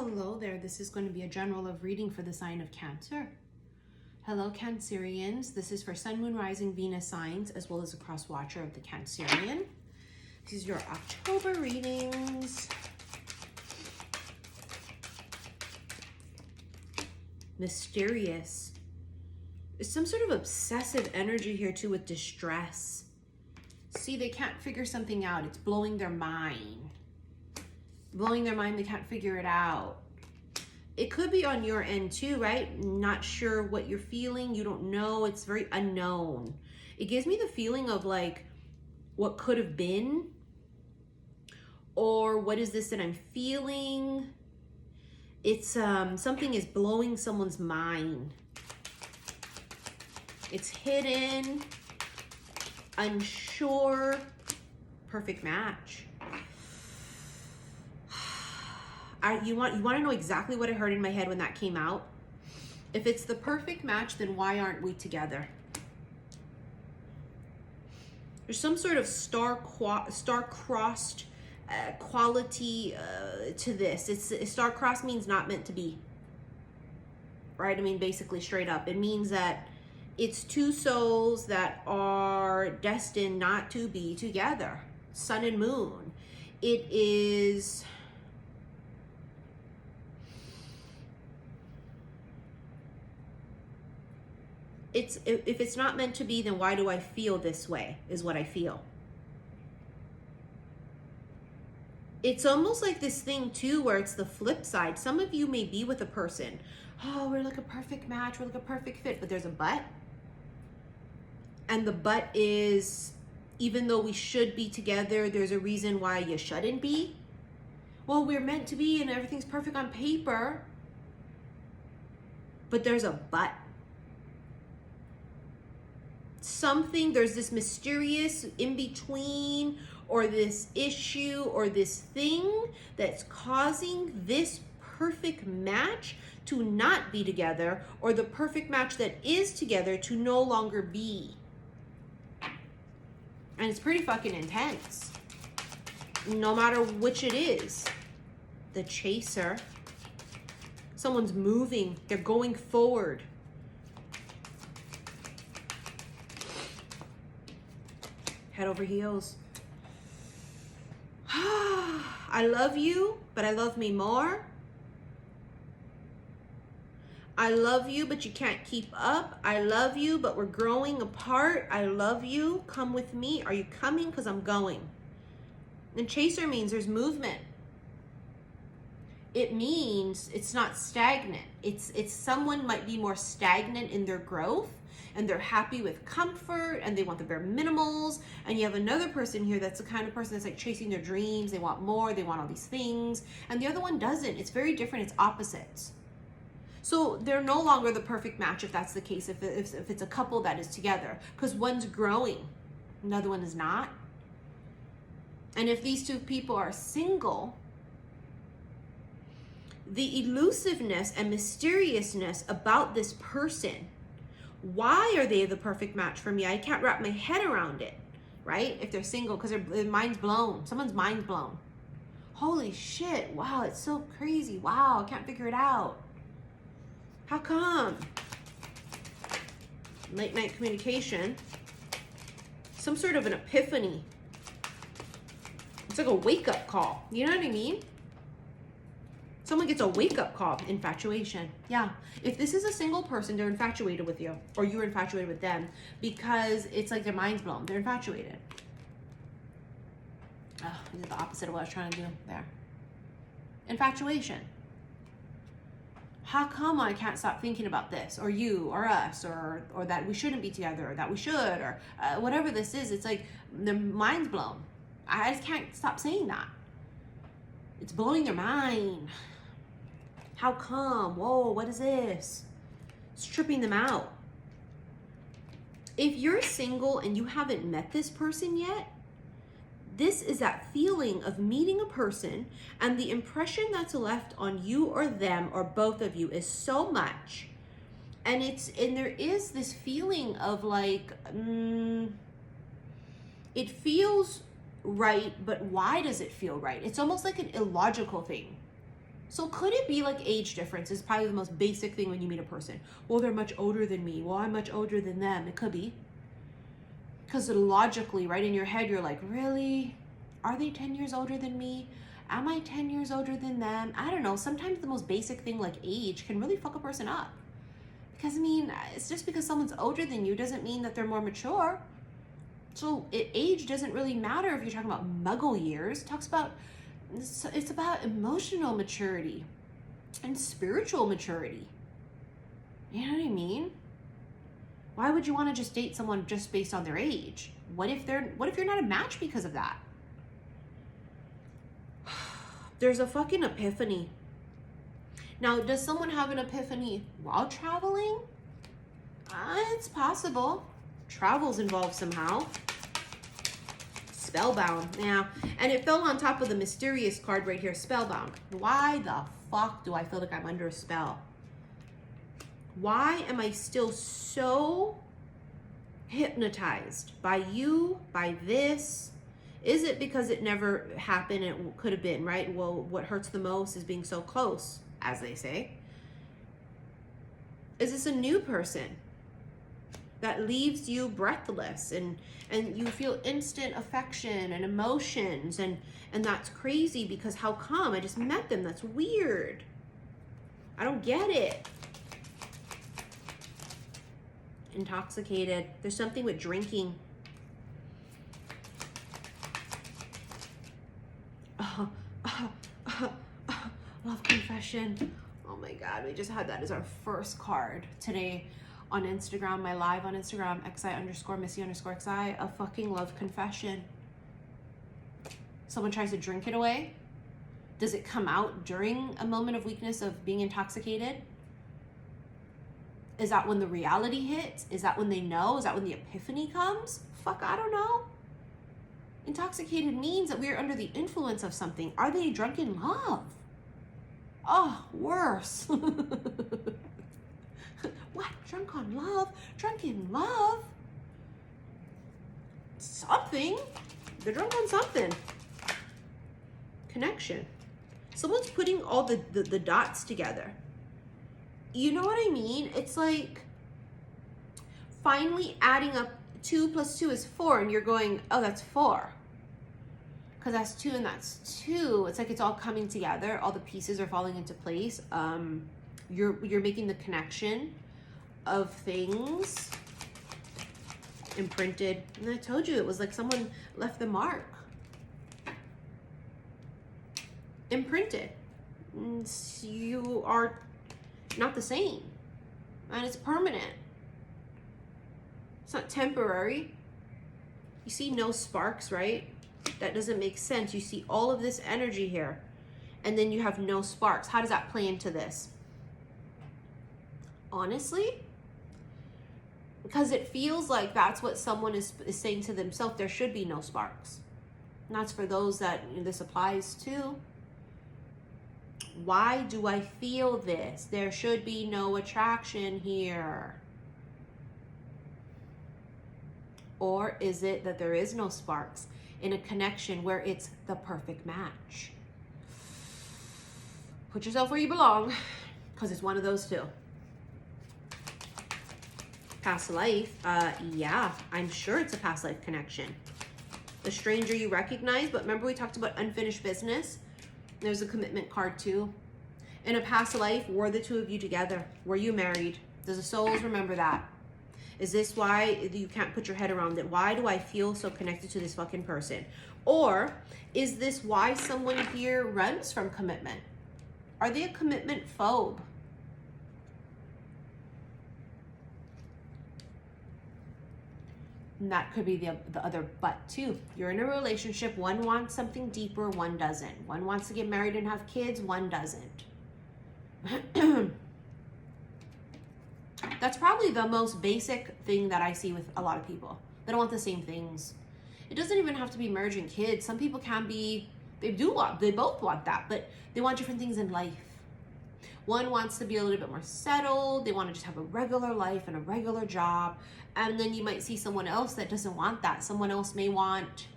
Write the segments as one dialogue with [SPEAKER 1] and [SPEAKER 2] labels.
[SPEAKER 1] Hello there, this is going to be a general love reading for the sign of Cancer. Hello Cancerians, this is for Sun, Moon, Rising, Venus signs, as well as a cross watcher of the Cancerian. This is your October readings. Mysterious. There's some sort of obsessive energy here too with distress. See, they can't figure something out. It's blowing their mind. Blowing their mind, they can't figure it out. It could be on your end too, right? Not sure what you're feeling. You don't know. It's very unknown. It gives me the feeling of like what could have been, or what is this that I'm feeling? It's something is blowing someone's mind. It's hidden, unsure, perfect match. You want to know exactly what I heard in my head when that came out? If it's the perfect match, then why aren't we together? There's some sort of star-crossed quality to this. Star-crossed means not meant to be. Right? I mean, basically straight up. It means that it's two souls that are destined not to be together. Sun and moon. It is... if it's not meant to be, then why do I feel this way, is what I feel. It's almost like this thing too, where it's the flip side. Some of you may be with a person. Oh, we're like a perfect match. We're like a perfect fit, but there's a but. And the but is, even though we should be together, there's a reason why you shouldn't be. Well, we're meant to be and everything's perfect on paper, but there's a but. Something, there's this mysterious in-between, or this issue, or this thing that's causing this perfect match to not be together, or the perfect match that is together to no longer be. And it's pretty fucking intense, no matter which it is. The chaser. Someone's moving, they're going forward. Head over heels. I love you, but I love me more. I love you, but you can't keep up. I love you, but we're growing apart. I love you. Come with me. Are you coming? Because I'm going. And chaser means there's movement. It means it's not stagnant. It's someone might be more stagnant in their growth, and they're happy with comfort, and they want the bare minimals. And you have another person here that's the kind of person that's like chasing their dreams. They want more, they want all these things. And the other one doesn't. It's very different, it's opposites. So they're no longer the perfect match if that's the case, if it's a couple that is together. Because one's growing, another one is not. And if these two people are single, the elusiveness and mysteriousness about this person, why are they the perfect match for me? I can't wrap my head around it, right? If they're single, because their mind's blown. Someone's mind's blown. Holy shit, wow, it's so crazy. Wow, I can't figure it out. How come? Late night communication. Some sort of an epiphany. It's like a wake-up call. You know what I mean? Someone gets a wake-up call. Infatuation. Yeah. If this is a single person, they're infatuated with you. Or you're infatuated with them. Because it's like their mind's blown. They're infatuated. Oh, I did the opposite of what I was trying to do there. Infatuation. How come I can't stop thinking about this? Or you, or us, or that we shouldn't be together, or that we should, or whatever this is. It's like their mind's blown. I just can't stop saying that. It's blowing their mind. How come? Whoa, what is this? It's tripping them out. If you're single and you haven't met this person yet, this is that feeling of meeting a person, and the impression that's left on you or them or both of you is so much. And there is this feeling of like, it feels right, but why does it feel right? It's almost like an illogical thing. So could it be like age difference is probably the most basic thing when you meet a person? Well, they're much older than me. Well, I'm much older than them. It could be. Because logically, right in your head, you're like, really? Are they 10 years older than me? Am I 10 years older than them? I don't know. Sometimes the most basic thing like age can really fuck a person up. Because, I mean, it's just because someone's older than you doesn't mean that they're more mature. So age doesn't really matter if you're talking about muggle years. It's about emotional maturity and spiritual maturity. You know what I mean? Why would you want to just date someone just based on their age? What if you're not a match because of that? There's a fucking epiphany. Now, does someone have an epiphany while traveling? It's possible. Travel's involved somehow. Spellbound, yeah. And it fell on top of the mysterious card right here, spellbound. Why the fuck do I feel like I'm under a spell? Why am I still so hypnotized by you, by this? Is it because it never happened? It could have been, right? Well, what hurts the most is being so close, as they say. Is this a new person that leaves you breathless and you feel instant affection and emotions and that's crazy because how come? I just met them. That's weird. I don't get it. Intoxicated. There's something with drinking. Love confession. Oh my God, we just had that as our first card today on Instagram, my live on Instagram, xi_missy_xi, a fucking love confession. Someone tries to drink it away. Does it come out during a moment of weakness of being intoxicated? Is that when the reality hits? Is that when they know? Is that when the epiphany comes? Fuck, I don't know. Intoxicated means that we're under the influence of something. Are they drunk in love? Oh, worse. What? Drunk on love? Drunk in love? Something. They're drunk on something. Connection. Someone's putting all the dots together. You know what I mean? It's like finally adding up 2 + 2 is 4 and you're going, oh, that's 4. Because that's 2 and that's 2. It's like it's all coming together. All the pieces are falling into place. You're making the connection of things imprinted. And I told you, it was like someone left the mark. Imprinted. And you are not the same. And it's permanent. It's not temporary. You see no sparks, right? That doesn't make sense. You see all of this energy here, and then you have no sparks. How does that play into this? Honestly, because it feels like that's what someone is saying to themselves. There should be no sparks. And that's for those that this applies to. Why do I feel this? There should be no attraction here. Or is it that there is no sparks in a connection where it's the perfect match? Put yourself where you belong, because it's one of those two. Past life, yeah, I'm sure it's a past life connection. The stranger you recognize, but remember we talked about unfinished business? There's a commitment card too. In a past life, were the two of you together? Were you married? Does the souls remember that? Is this why you can't put your head around it? Why do I feel so connected to this fucking person? Or is this why someone here runs from commitment? Are they a commitment phobe? And that could be the other but too. You're in a relationship. One wants something deeper, one doesn't. One wants to get married and have kids, one doesn't. That's probably the most basic thing that I see with a lot of people. They don't want the same things. It doesn't even have to be marriage and kids. Some people can be, they both want that, but they want different things in life. One wants to be a little bit more settled. They want to just have a regular life and a regular job. And then you might see someone else that doesn't want that. Someone else may want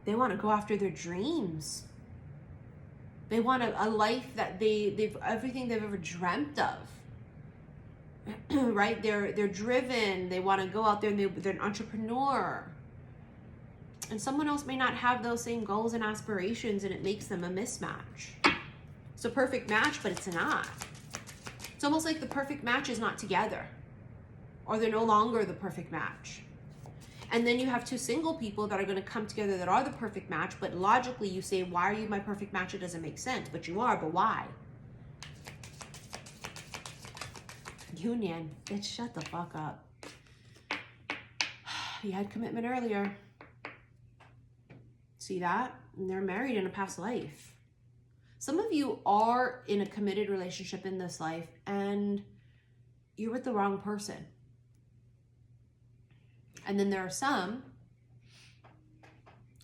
[SPEAKER 1] They want to go after their dreams. They want a life that they've everything they've ever dreamt of. Right? They're driven. They want to go out there and they're an entrepreneur. And someone else may not have those same goals and aspirations, and it makes them a mismatch. It's a perfect match, but it's not. It's almost like the perfect match is not together, or they're no longer the perfect match. And then you have two single people that are going to come together that are the perfect match, but logically you say, why are you my perfect match? It doesn't make sense. But you are, but why? Union. Bitch, shut the fuck up. You had commitment earlier. See that? And they're married in a past life. Some of you are in a committed relationship in this life and you're with the wrong person. And then there are some,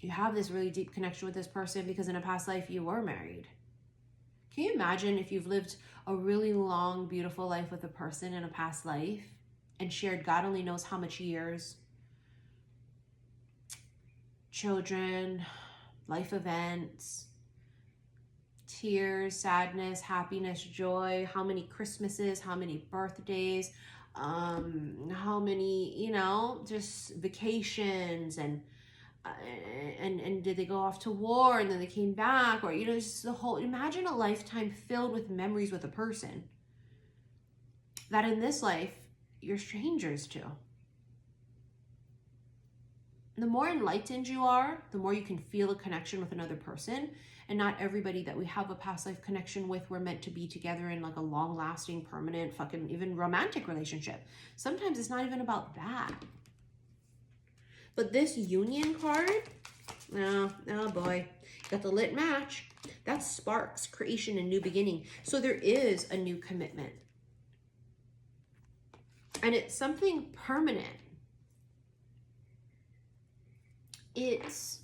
[SPEAKER 1] you have this really deep connection with this person because in a past life you were married. Can you imagine if you've lived a really long, beautiful life with a person in a past life and shared God only knows how much years, children, life events, tears, sadness, happiness, joy, how many Christmases, how many birthdays, how many, just vacations and did they go off to war and then they came back, or, just the whole, imagine a lifetime filled with memories with a person that in this life you're strangers to. The more enlightened you are, the more you can feel a connection with another person. And not everybody that we have a past life connection with, we're meant to be together in like a long lasting, permanent, fucking even romantic relationship. Sometimes it's not even about that. But this union card, oh boy, got the lit match. That sparks creation and new beginning. So there is a new commitment. And it's something permanent. It's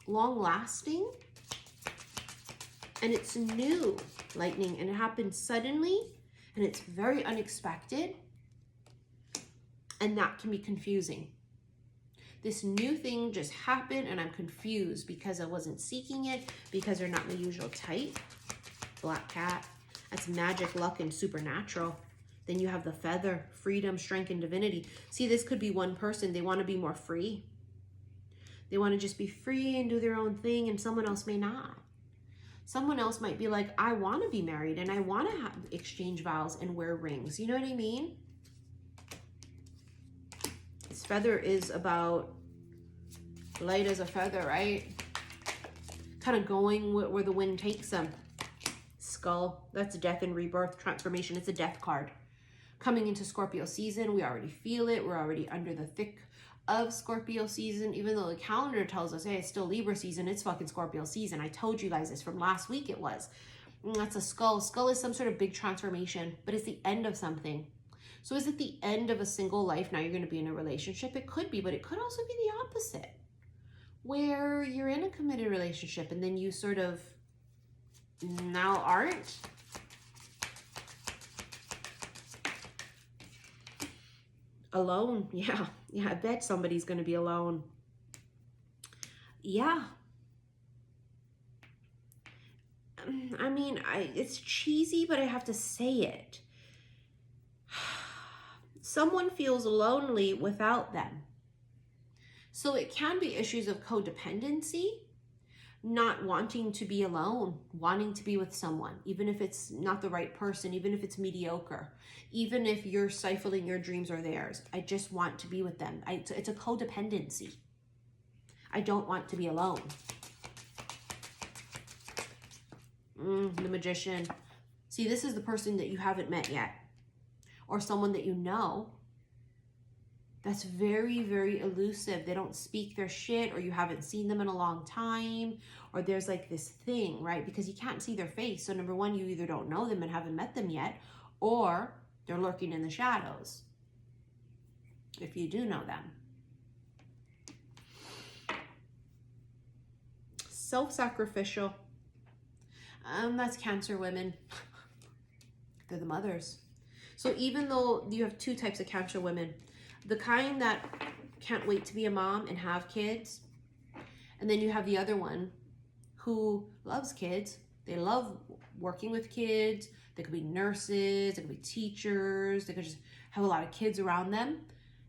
[SPEAKER 1] long lasting. And it's new, lightning, and it happens suddenly, and it's very unexpected, and that can be confusing. This new thing just happened, and I'm confused because I wasn't seeking it, because they're not my usual type. Black cat, that's magic, luck, and supernatural. Then you have the feather, freedom, strength, and divinity. See, this could be one person. They want to be more free. They want to just be free and do their own thing, and someone else may not. Someone else might be like, I want to be married and I want to exchange vows and wear rings. You know what I mean? This feather is about light as a feather, right? Kind of going where the wind takes them. Skull, that's death and rebirth, transformation. It's a death card. Coming into Scorpio season, we already feel it. We're already under the thick of Scorpio season, even though the calendar tells us, hey, it's still Libra season, it's fucking Scorpio season. I told you guys this from last week. It was. That's a skull. Skull is some sort of big transformation, but it's the end of something. So is it the end of a single life? Now you're going to be in a relationship. It could be, but it could also be the opposite, where you're in a committed relationship and then you sort of now aren't. Alone. Yeah, I bet somebody's going to be alone. Yeah. I mean, it's cheesy, but I have to say it. Someone feels lonely without them. So it can be issues of codependency, not wanting to be alone, wanting to be with someone, even if it's not the right person, even if it's mediocre, even if you're stifling your dreams or theirs. I just want to be with them. It's a codependency. I don't want to be alone. The Magician. See, this is the person that you haven't met yet, or someone that you know that's very, very elusive. They don't speak their shit, or you haven't seen them in a long time, or there's like this thing, right? Because you can't see their face. So number one, you either don't know them and haven't met them yet, or they're lurking in the shadows, if you do know them. Self-sacrificial. That's Cancer women. They're the mothers. So even though you have two types of Cancer women, the kind that can't wait to be a mom and have kids, And then you have the other one who loves kids. They love working with kids. They could be nurses, they could be teachers, they could just have a lot of kids around them.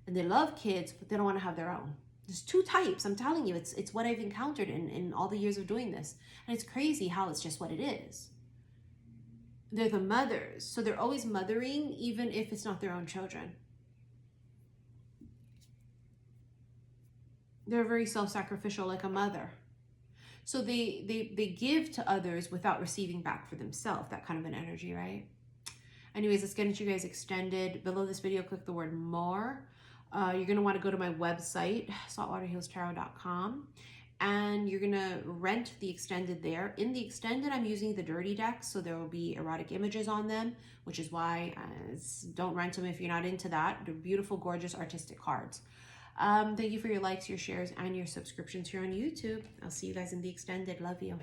[SPEAKER 1] And they love kids, but they don't want to have their own. There's two types. I'm telling you, it's what I've encountered in all the years of doing this. And it's crazy how it's just what it is. They're the mothers. So they're always mothering, even if it's not their own children. They're very self-sacrificial, like a mother. So they give to others without receiving back for themselves. That kind of an energy, right? Anyways, let's get into you guys extended. Below this video, click the word more. You're going to want to go to my website, saltwaterhealstarot.com. And you're going to rent the extended there. In the extended, I'm using the dirty decks. So there will be erotic images on them, which is why don't rent them if you're not into that. They're beautiful, gorgeous, artistic cards. Thank you for your likes, your shares, and your subscriptions here on YouTube. I'll see you guys in the extended. Love you.